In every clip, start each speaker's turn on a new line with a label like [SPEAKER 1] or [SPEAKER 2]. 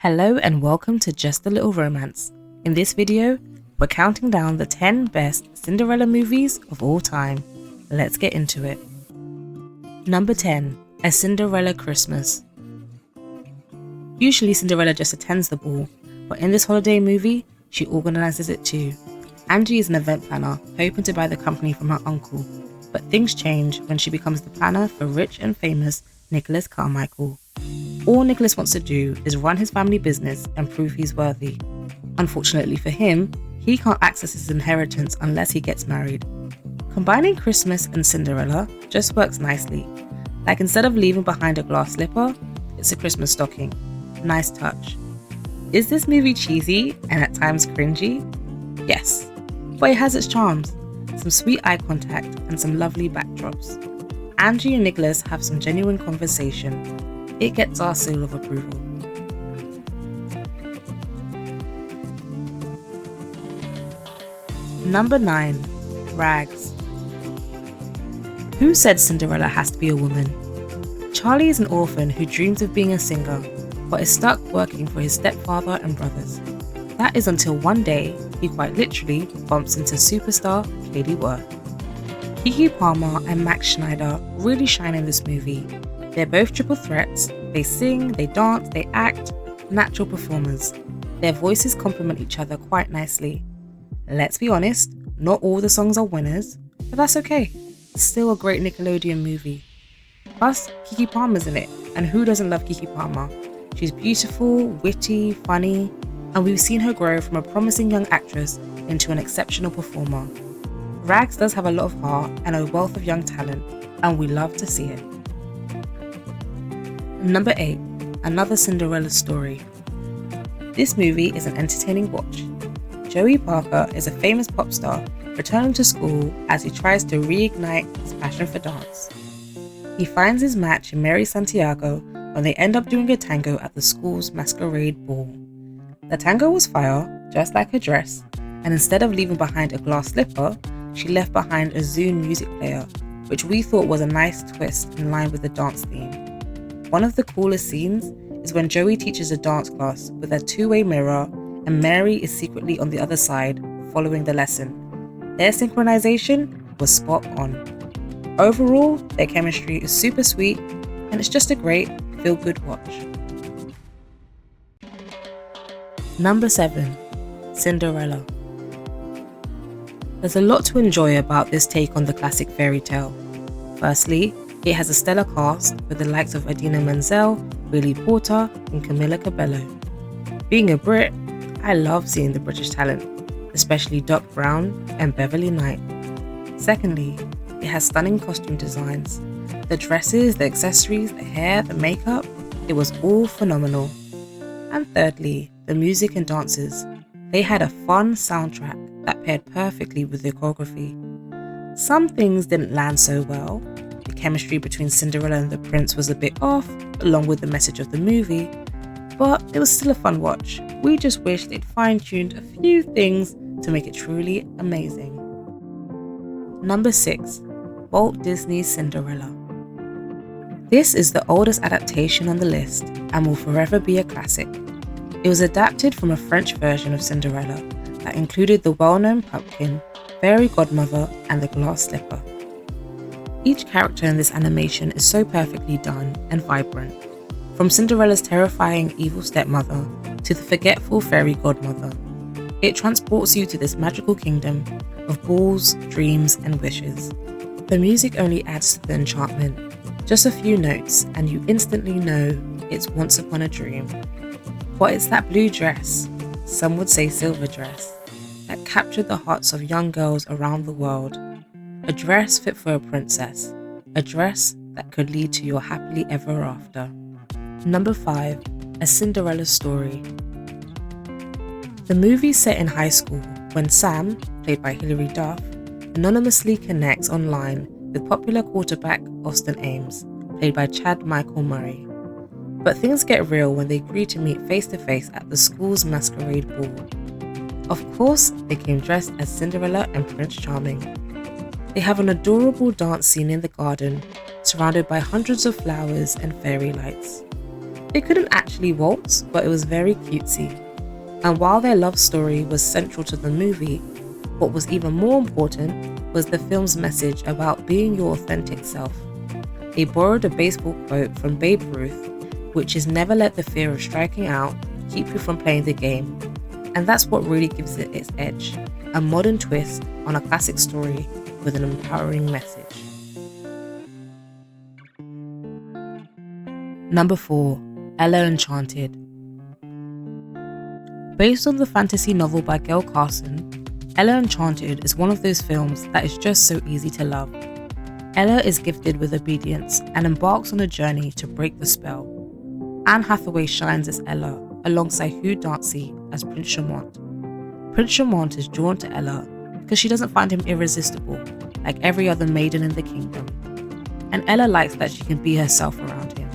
[SPEAKER 1] Hello and welcome to Just a Little Romance. In this video, we're counting down the 10 best Cinderella movies of all time. Let's get into it. Number 10. A Cinderella Christmas. Usually Cinderella just attends the ball, but in this holiday movie, she organises it too. Angie is an event planner, hoping to buy the company from her uncle, but things change when she becomes the planner for rich and famous Nicholas Carmichael. All Nicholas wants to do is run his family business and prove he's worthy. Unfortunately for him, he can't access his inheritance unless he gets married. Combining Christmas and Cinderella just works nicely. Like instead of leaving behind a glass slipper, it's a Christmas stocking. Nice touch. Is this movie cheesy and at times cringy? Yes, but it has its charms. Some sweet eye contact and some lovely backdrops. Angie and Nicholas have some genuine conversation. It gets our seal of approval. Number 9. Rags. Who said Cinderella has to be a woman? Charlie is an orphan who dreams of being a singer, but is stuck working for his stepfather and brothers. That is until one day, he quite literally bumps into superstar Katie Worth. Keke Palmer and Max Schneider really shine in this movie. They're both triple threats. They sing, they dance, they act, natural performers. Their voices complement each other quite nicely. Let's be honest, not all the songs are winners, but that's okay. It's still a great Nickelodeon movie. Plus, Keke Palmer's in it, and who doesn't love Keke Palmer? She's beautiful, witty, funny, and we've seen her grow from a promising young actress into an exceptional performer. Rags does have a lot of heart and a wealth of young talent, and we love to see it. Number 8. Another Cinderella Story. This movie is an entertaining watch. Joey Parker is a famous pop star returning to school as he tries to reignite his passion for dance. He finds his match in Mary Santiago when they end up doing a tango at the school's masquerade ball. The tango was fire, just like her dress, and instead of leaving behind a glass slipper, she left behind a Zune music player, which we thought was a nice twist in line with the dance theme. One of the coolest scenes is when Joey teaches a dance class with a two-way mirror and Mary is secretly on the other side following the lesson. Their synchronization was spot on. Overall, their chemistry is super sweet and it's just a great feel-good watch. Number 7. Cinderella. There's a lot to enjoy about this take on the classic fairy tale. Firstly, it has a stellar cast with the likes of Idina Menzel, Billy Porter, and Camila Cabello. Being a Brit, I love seeing the British talent, especially Doc Brown and Beverly Knight. Secondly, it has stunning costume designs. The dresses, the accessories, the hair, the makeup, it was all phenomenal. And thirdly, the music and dances. They had a fun soundtrack that paired perfectly with the choreography. Some things didn't land so well. The chemistry between Cinderella and the prince was a bit off, along with the message of the movie, but it was still a fun watch. We just wish they'd fine-tuned a few things to make it truly amazing. Number 6. Walt Disney's Cinderella. This is the oldest adaptation on the list and will forever be a classic. It was adapted from a French version of Cinderella that included the well-known pumpkin, fairy godmother, and the glass slipper. Each character in this animation is so perfectly done and vibrant, from Cinderella's terrifying evil stepmother to the forgetful fairy godmother. It transports you to this magical kingdom of balls, dreams, and wishes. The music only adds to the enchantment. Just a few notes and you instantly know it's once upon a dream. But it's that blue dress, some would say silver dress, that captured the hearts of young girls around the world. A dress fit for a princess. A dress that could lead to your happily ever after. Number 5. A Cinderella Story. The movie set in high school when Sam, played by Hilary Duff, anonymously connects online with popular quarterback Austin Ames, played by Chad Michael Murray. But things get real when they agree to meet face-to-face at the school's masquerade ball. Of course, they came dressed as Cinderella and Prince Charming. They have an adorable dance scene in the garden, surrounded by hundreds of flowers and fairy lights. They couldn't actually waltz, but it was very cutesy. And while their love story was central to the movie, what was even more important was the film's message about being your authentic self. They borrowed a baseball quote from Babe Ruth, which is never let the fear of striking out keep you from playing the game. And that's what really gives it its edge, a modern twist on a classic story with an empowering message. Number 4. Ella Enchanted. Based on the fantasy novel by Gail Carson, Ella Enchanted is one of those films that is just so easy to love. Ella is gifted with obedience and embarks on a journey to break the spell. Anne Hathaway shines as Ella, alongside Hugh Dancy as Prince Charmant. Prince Charmant is drawn to Ella because she doesn't find him irresistible, like every other maiden in the kingdom. And Ella likes that she can be herself around him.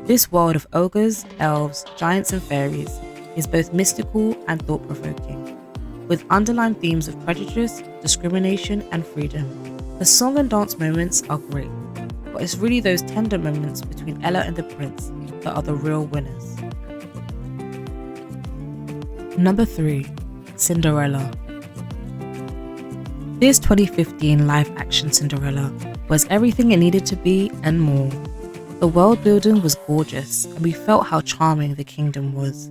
[SPEAKER 1] This world of ogres, elves, giants and fairies is both mystical and thought-provoking, with underlying themes of prejudice, discrimination and freedom. The song and dance moments are great, but it's really those tender moments between Ella and the prince that are the real winners. Number 3. Cinderella. This 2015 live-action Cinderella was everything it needed to be and more. The world building was gorgeous, and we felt how charming the kingdom was.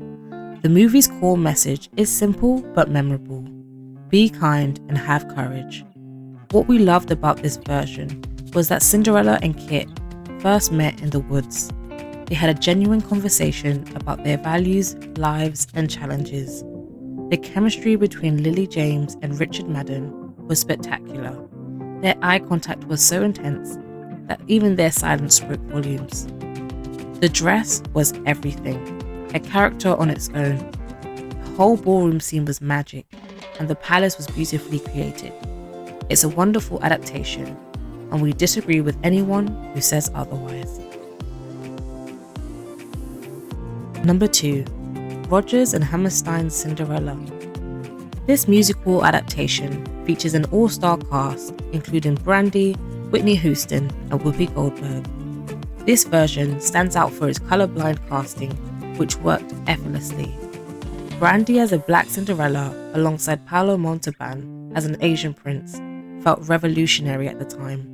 [SPEAKER 1] The movie's core message is simple but memorable. Be kind and have courage. What we loved about this version was that Cinderella and Kit first met in the woods. They had a genuine conversation about their values, lives, and challenges. The chemistry between Lily James and Richard Madden was spectacular. Their eye contact was so intense that even their silence spoke volumes. The dress was everything, a character on its own. The whole ballroom scene was magic, and the palace was beautifully created. It's a wonderful adaptation, and we disagree with anyone who says otherwise. Number 2. Rodgers and Hammerstein's Cinderella. This musical adaptation features an all-star cast including Brandy, Whitney Houston and Whoopi Goldberg. This version stands out for its colorblind casting, which worked effortlessly. Brandy as a black Cinderella alongside Paolo Montalban as an Asian prince felt revolutionary at the time.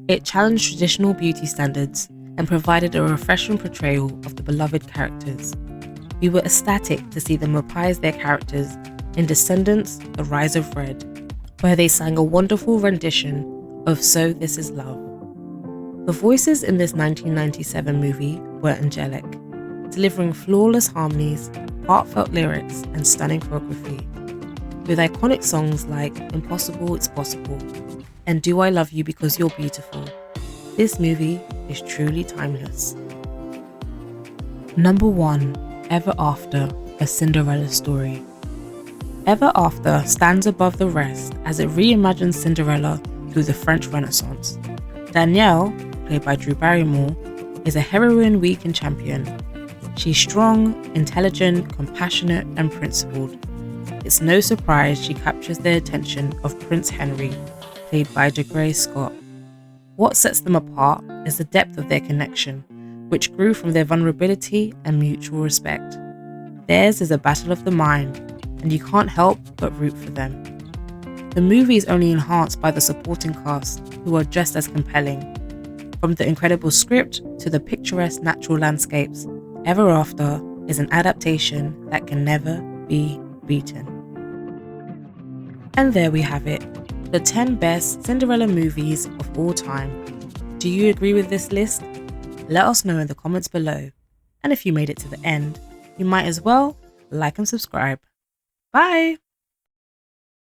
[SPEAKER 1] It challenged traditional beauty standards and provided a refreshing portrayal of the beloved characters. We were ecstatic to see them reprise their characters in Descendants: The Rise of Red, where they sang a wonderful rendition of So This Is Love. The voices in this 1997 movie were angelic, delivering flawless harmonies, heartfelt lyrics, and stunning choreography. With iconic songs like Impossible It's Possible and Do I Love You Because You're Beautiful, this movie is truly timeless. Number 1. Ever After, A Cinderella Story. Ever After stands above the rest as it reimagines Cinderella through the French Renaissance. Danielle, played by Drew Barrymore, is a heroine we can champion. She's strong, intelligent, compassionate, and principled. It's no surprise she captures the attention of Prince Henry, played by DeGray Scott. What sets them apart is the depth of their connection, which grew from their vulnerability and mutual respect. Theirs is a battle of the mind, and you can't help but root for them. The movie is only enhanced by the supporting cast, who are just as compelling. From the incredible script to the picturesque natural landscapes, Ever After is an adaptation that can never be beaten. And there we have it, the 10 best Cinderella movies of all time. Do you agree with this list? Let us know in the comments below. And if you made it to the end, you might as well like and subscribe. Bye!